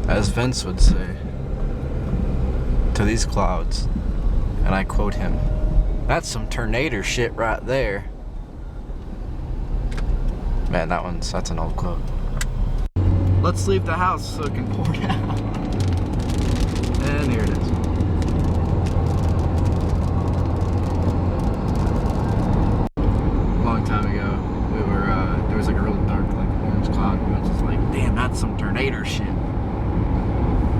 As Vince would say to these clouds, and I quote him, "That's some tornado shit right there." Man, that's an old quote. Let's leave the house so it can pour down. And here it is. Long time ago, there was like a real dark, like orange cloud, and I was just like, damn, that's some tornado shit.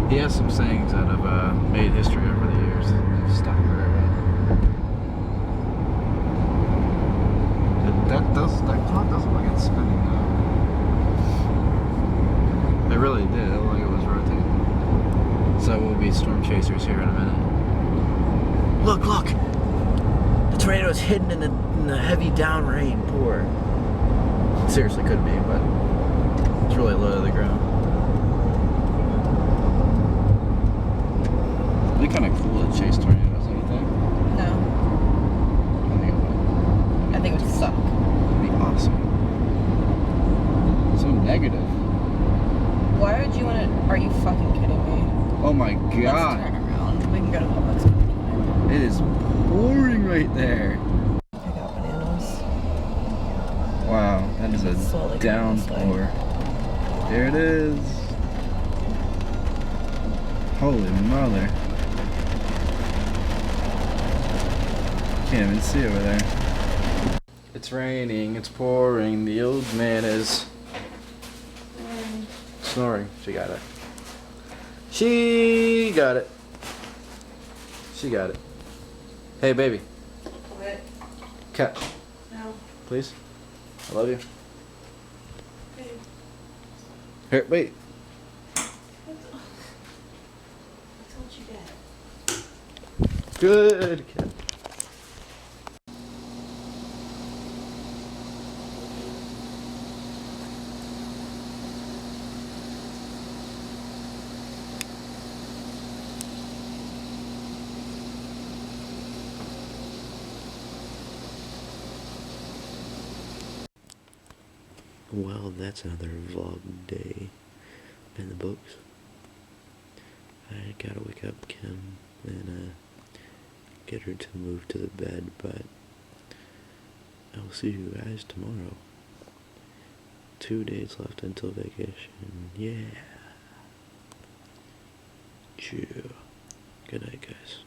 He has some sayings that have made history over the years. They've stuck very well. That clock doesn't look like it's spinning though. It really did. It looked like it was rotating. So we'll be storm chasers here in a minute. Look! The tornado is hidden in the heavy down rain pour. It seriously could be, but it's really low to the ground. It'd be kind of cool to chase tornadoes, don't you think? No. I think it would. I think it would suck. It'd be awesome. So negative. Why would you want to? Are you fucking kidding me? Oh my Let's god. turn around. We can go to Publix sometime. It is pouring right there. Pick out bananas. Wow, that is a Slowly downpour. There it is. Holy mother. Can't even see over there. It's raining, it's pouring, the old man is snoring. She got it. She got it. She got it. Hey, baby. What? Cat. No. Please. I love you. Babe. Here, wait. I told you that. Good cat. Well, that's another vlog day in the books. I gotta wake up Kim and get her to move to the bed, but I'll see you guys tomorrow. 2 days left until vacation. Yeah. Chill. Good night, guys.